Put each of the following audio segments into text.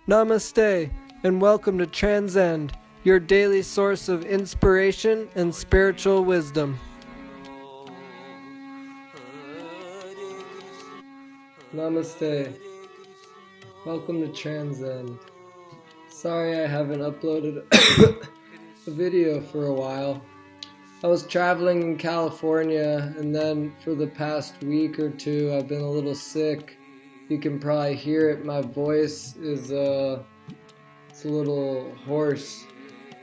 Namaste, and welcome to Transcend, your daily source of inspiration and spiritual wisdom. Namaste. Welcome to Transcend. Sorry I haven't uploaded a video for a while. I was traveling in California, and then for the past week or two I've been a little sick. You can probably hear it. My voice is it's a little hoarse,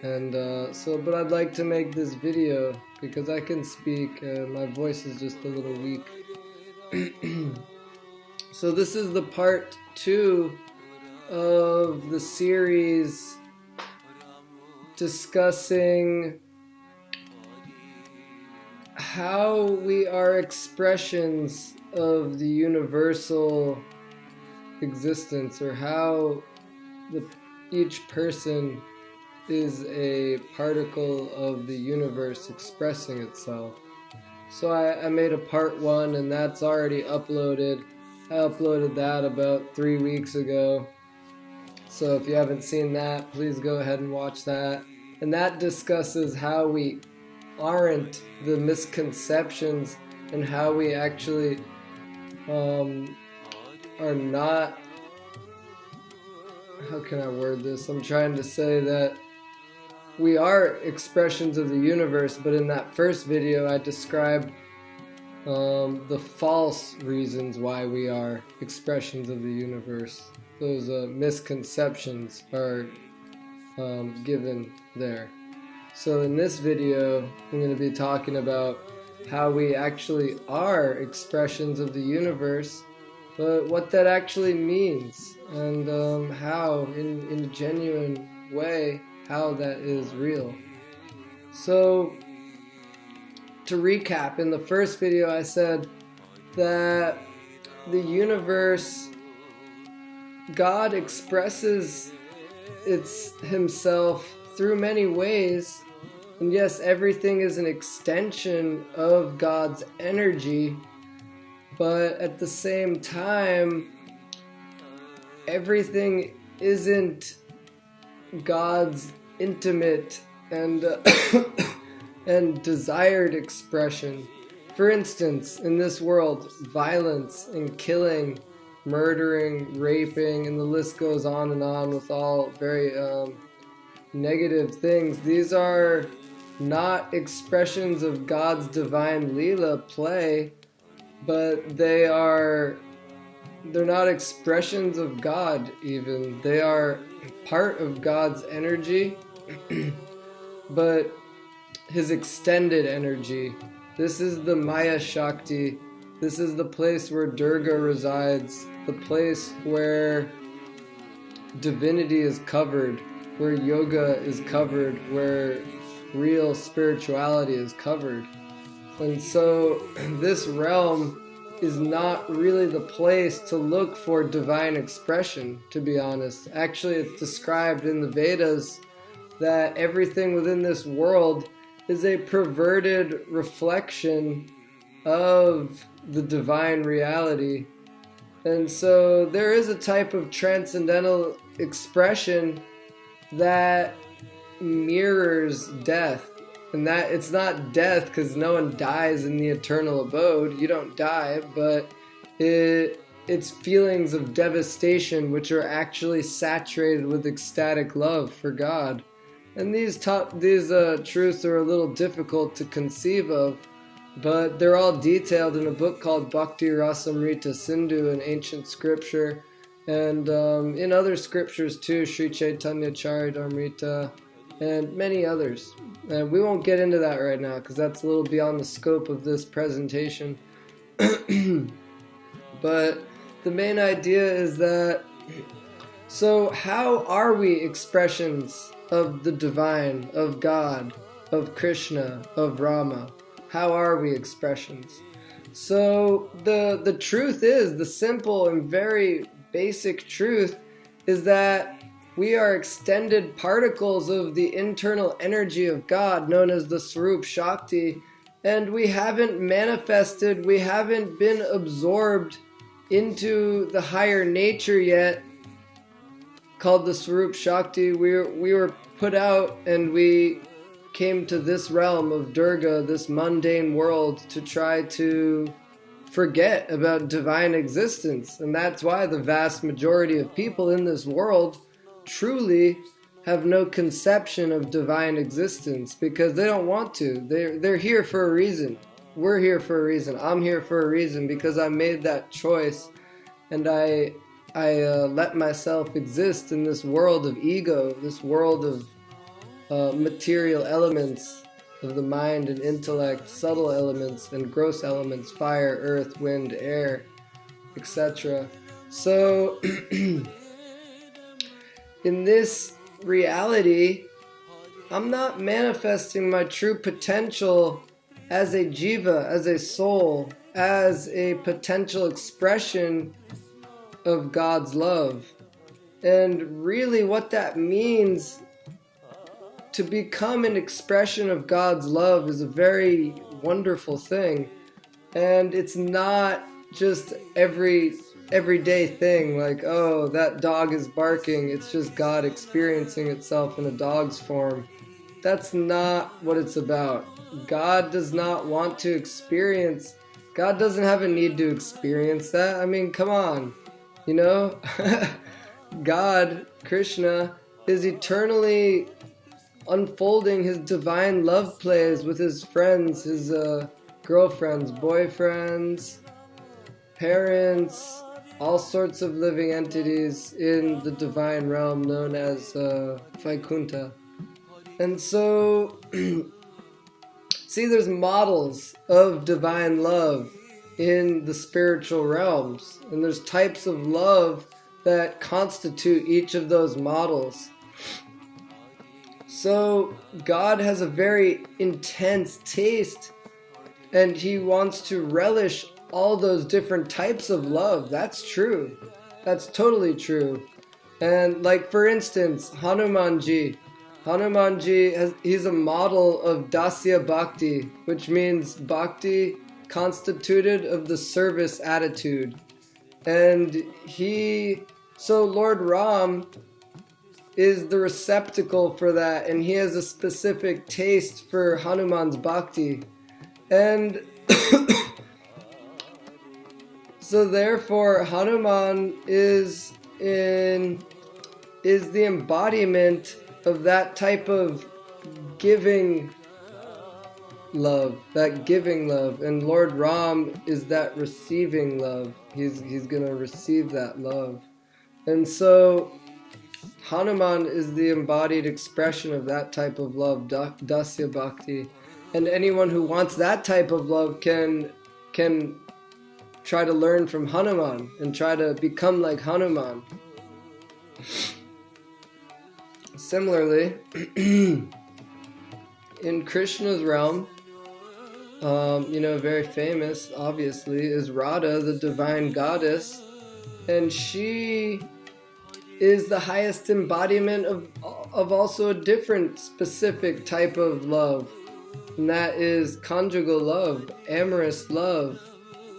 and but I'd like to make this video because I can speak. My voice is just a little weak. So this is the part 2 of the series discussing how we are expressions of the universal existence, or how each person is a particle of the universe expressing itself. So I made a part 1, and that's already uploaded. I uploaded that about 3 weeks ago. So if you haven't seen that, please go ahead and watch that. And that discusses how we aren't the misconceptions, and how we actually are not. How can I word this? I'm trying to say that we are expressions of the universe, but in that first video I described the false reasons why we are expressions of the universe. Those misconceptions are given there. So in this video I'm going to be talking about how we actually are expressions of the universe, but what that actually means, and how in a genuine way how that is real. So to recap, in the first video I said that the universe, God expresses himself through many ways, and yes, everything is an extension of God's energy, but at the same time everything isn't God's intimate and and desired expression. For instance, in this world, violence and killing, murdering, raping, and the list goes on and on with all very negative things. These are not expressions of God's divine Leela play, but they're not expressions of God even. They are part of God's energy, but his extended energy. This is the Maya-shakti. This is the place where Durga resides, the place where divinity is covered, where yoga is covered, where real spirituality is covered. And so this realm is not really the place to look for divine expression, to be honest. Actually, it's described in the Vedas that everything within this world is a perverted reflection of the divine reality. And so there is a type of transcendental expression that mirrors death. And that it's not death because no one dies in the eternal abode. You don't die, but it's feelings of devastation which are actually saturated with ecstatic love for God. And these truths are a little difficult to conceive of, but they're all detailed in a book called Bhakti Rasamrita Sindhu in ancient scripture, and in other scriptures too, Sri Chaitanya Charitamrita, and many others. And we won't get into that right now because that's a little beyond the scope of this presentation. But the main idea is that, so how are we expressions of the divine, of God, of Krishna, of Rama? How are we expressions? So the truth is, the simple and very basic truth is that we are extended particles of the internal energy of God, known as the Swarup Shakti, and we haven't manifested, we haven't been absorbed into the higher nature yet called the Hladini-shakti. We were put out, and we came to this realm of Durga, this mundane world, to try to forget about divine existence. And that's why the vast majority of people in this world truly have no conception of divine existence, because they don't want to. They're here for a reason. We're here for a reason. I'm here for a reason, because I made that choice, and I let myself exist in this world of ego, this world of material elements of the mind and intellect, subtle elements and gross elements, fire, earth, wind, air, etc. So in this reality, I'm not manifesting my true potential as a jiva, as a soul, as a potential expression of God's love. And really what that means, to become an expression of God's love, is a very wonderful thing. And it's not just everyday thing like, oh, that dog is barking, it's just God experiencing itself in a dog's form. That's not what it's about. God does not want to experience, God doesn't have a need to experience that. I mean, come on, you know? God, Krishna, is eternally unfolding his divine love plays with his friends, his girlfriends, boyfriends, parents, all sorts of living entities in the divine realm known as Vaikuntha. And so, see, there's models of divine love in the spiritual realms, and there's types of love that constitute each of those models. So God has a very intense taste, and he wants to relish all those different types of love. That's true. That's totally true. And like, for instance, Hanumanji, he's a model of Dasya Bhakti, which means bhakti constituted of the service attitude. And so Lord Ram is the receptacle for that, and he has a specific taste for Hanuman's bhakti. And so therefore Hanuman is the embodiment of that type of giving love, and Lord Ram is that receiving love. He's gonna receive that love. And so Hanuman is the embodied expression of that type of love, Dasya Bhakti. And anyone who wants that type of love can try to learn from Hanuman and try to become like Hanuman. Similarly, in Krishna's realm, very famous, obviously, is Radha, the divine goddess, and she is the highest embodiment of also a different specific type of love, and that is conjugal love, amorous love,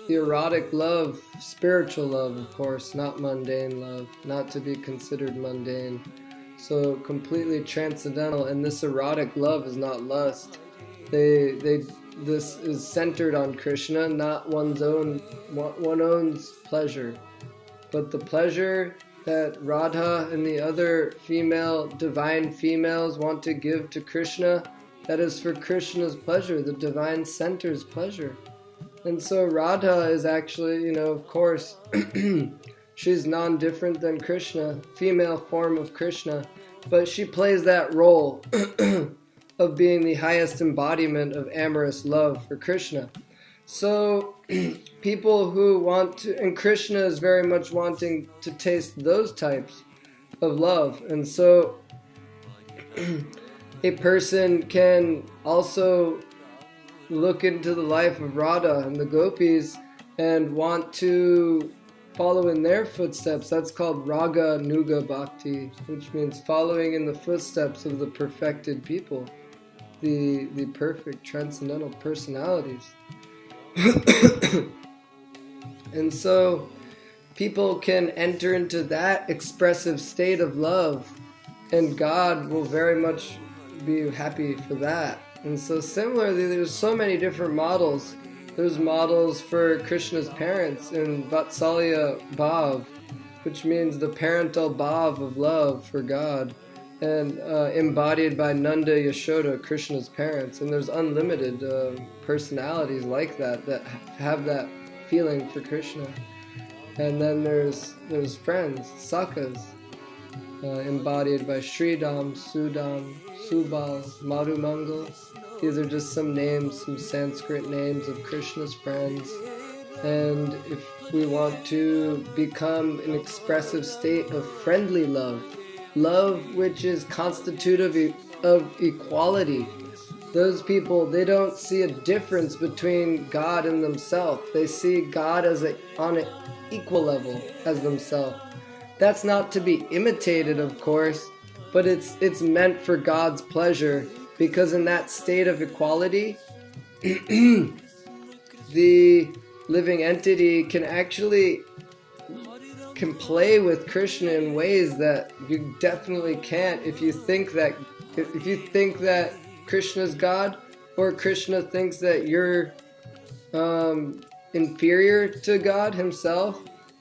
the erotic love, spiritual love, of course, not mundane love, not to be considered mundane. So completely transcendental, and this erotic love is not lust. This is centered on Krishna, not one's own pleasure, but the pleasure that Radha and the other divine females want to give to Krishna, that is for Krishna's pleasure, the divine center's pleasure. And so Radha is actually, of course, she's non-different than Krishna, female form of Krishna, but she plays that role of being the highest embodiment of amorous love for Krishna. So people who want to, and Krishna is very much wanting to taste those types of love. And so a person can also look into the life of Radha and the gopis and want to follow in their footsteps. That's called Raga Nuga Bhakti, which means following in the footsteps of the perfected people, the perfect transcendental personalities. And so people can enter into that expressive state of love, and God will very much be happy for that. And so similarly, there's so many different models. There's models for Krishna's parents in Vatsalya Bhav, which means the parental bhav of love for God, and embodied by Nanda Yashoda, Krishna's parents. And there's unlimited personalities like that have that feeling for Krishna. And then there's friends, Sakhas, embodied by Sridham, Sudam, Subal, Madhumangal. These are just some names, some Sanskrit names of Krishna's friends. And if we want to become an expressive state of friendly love, love which is constitutive of equality, those people, they don't see a difference between God and themselves. They see God as on an equal level as themselves. That's not to be imitated, of course, but it's meant for God's pleasure, because in that state of equality, the living entity can play with Krishna in ways that you definitely can't if you think that Krishna's God, or Krishna thinks that you're inferior to God himself.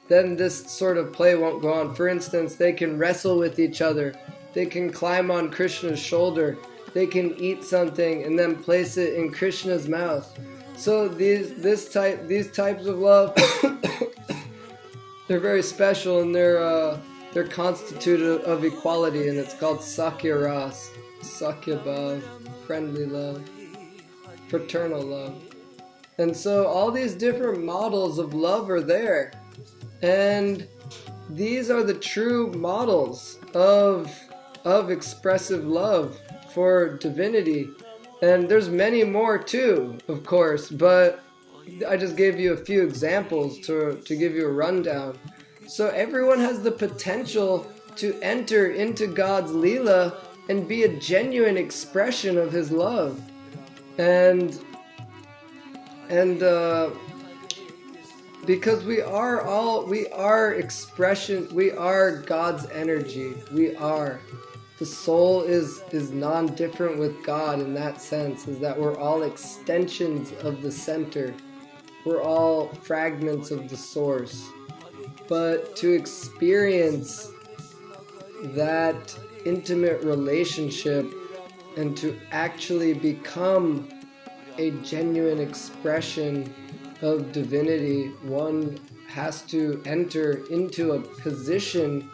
Then this sort of play won't go on. For instance, they can wrestle with each other. They can climb on Krishna's shoulder. They can eat something and then place it in Krishna's mouth. So these types of love, they're very special, and they're constituted of equality, and it's called Sakya Ras, Sakya Bhav, friendly love, fraternal love. And so all these different models of love are there. And these are the true models of expressive love for divinity. And there's many more too, of course, but I just gave you a few examples to give you a rundown. So everyone has the potential to enter into God's Leela and be a genuine expression of his love. And because we are expression, we are God's energy. The soul is non-different with God in that sense, is that we're all extensions of the center. We're all fragments of the source. But to experience that intimate relationship and to actually become a genuine expression of divinity, one has to enter into a position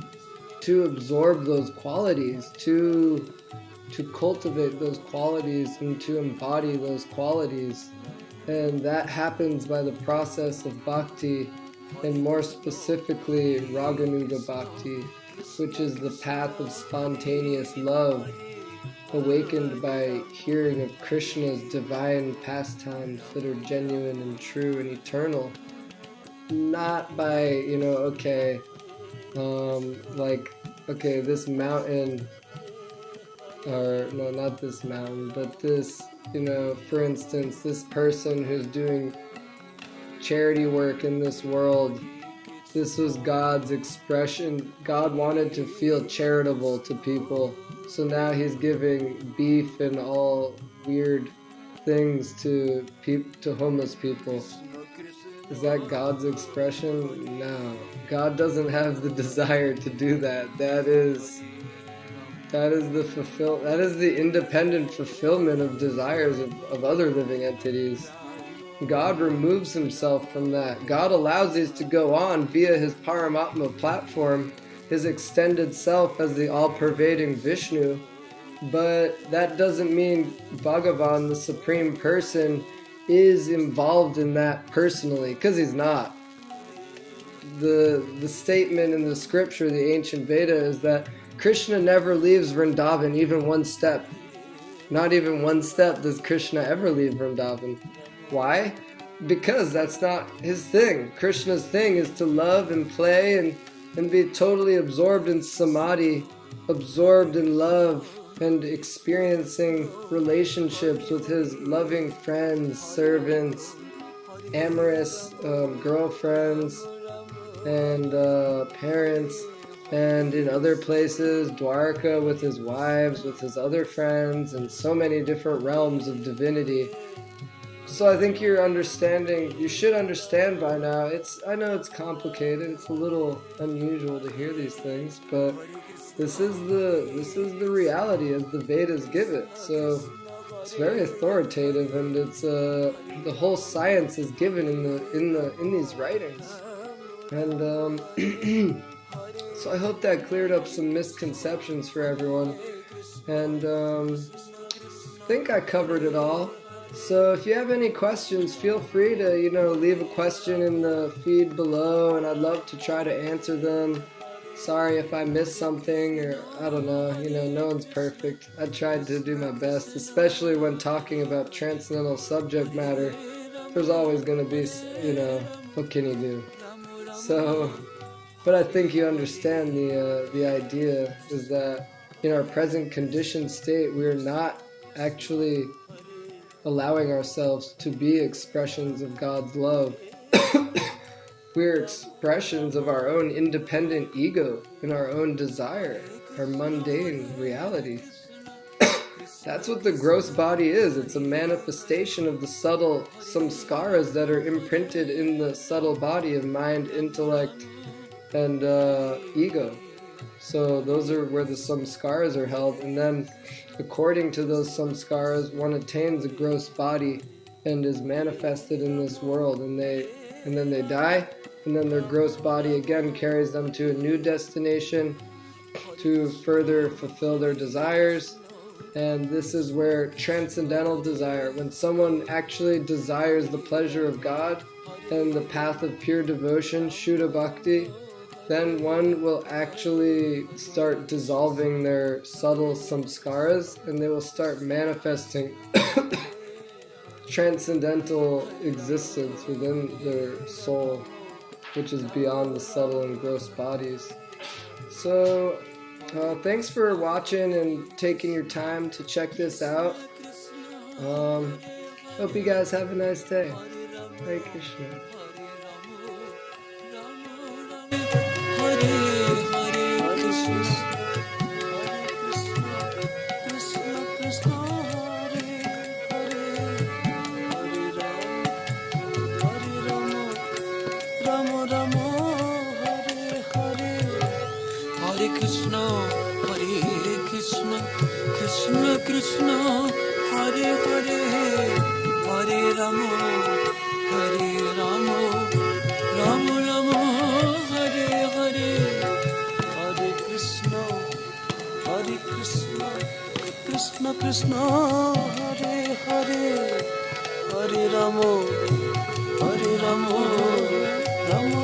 to absorb those qualities, to cultivate those qualities and to embody those qualities. And that happens by the process of bhakti, and more specifically Raganuga Bhakti, which is the path of spontaneous love, awakened by hearing of Krishna's divine pastimes that are genuine and true and eternal. Not by, this mountain, or no, not this mountain, but this, for instance, this person who's doing charity work in this world, this was God's expression. God wanted to feel charitable to people, so now he's giving beef and all weird things to homeless people. Is that God's expression? No. God doesn't have the desire to do that. That is the independent fulfillment of desires of other living entities. God removes himself from that. God allows these to go on via his Paramatma platform, his extended self as the all-pervading Vishnu. But that doesn't mean Bhagavan, the Supreme Person, is involved in that personally, because he's not. The statement in the scripture, the ancient Veda, is that Krishna never leaves Vrindavan even one step. Not even one step does Krishna ever leave Vrindavan. Why? Because that's not his thing. Krishna's thing is to love and play and be totally absorbed in samadhi, absorbed in love, and experiencing relationships with his loving friends, servants, amorous girlfriends, and parents, and in other places, Dwarka with his wives, with his other friends, and so many different realms of divinity. So I think you should understand by now. I know it's complicated, it's a little unusual to hear these things, but this is the reality as the Vedas give it. So it's very authoritative, and it's the whole science is given in these writings. And so I hope that cleared up some misconceptions for everyone. And I think I covered it all. So if you have any questions, feel free to, leave a question in the feed below, and I'd love to try to answer them. Sorry if I missed something, or I don't know, no one's perfect. I tried to do my best, especially when talking about transcendental subject matter. There's always going to be, what can you do? So, but I think you understand the idea is that in our present conditioned state, we're not actually allowing ourselves to be expressions of God's love. We're expressions of our own independent ego and our own desire, our mundane reality. That's what the gross body is. It's a manifestation of the subtle samskaras that are imprinted in the subtle body of mind, intellect, and ego. So those are where the samskaras are held, and then according to those samskaras, one attains a gross body and is manifested in this world, and then they die, and then their gross body again carries them to a new destination to further fulfill their desires. And this is where transcendental desire, when someone actually desires the pleasure of God and the path of pure devotion, Shuddha Bhakti, then one will actually start dissolving their subtle samskaras, and they will start manifesting transcendental existence within their soul, which is beyond the subtle and gross bodies. So thanks for watching and taking your time to check this out. Hope you guys have a nice day. Hare Krishna. Krishna Krishna, Hare Hare, Hare Rama, Hare Rama, Rama Rama, Hare Hare, Hare Krishna, Krishna Krishna, Hare Hare, Hare Rama, Rama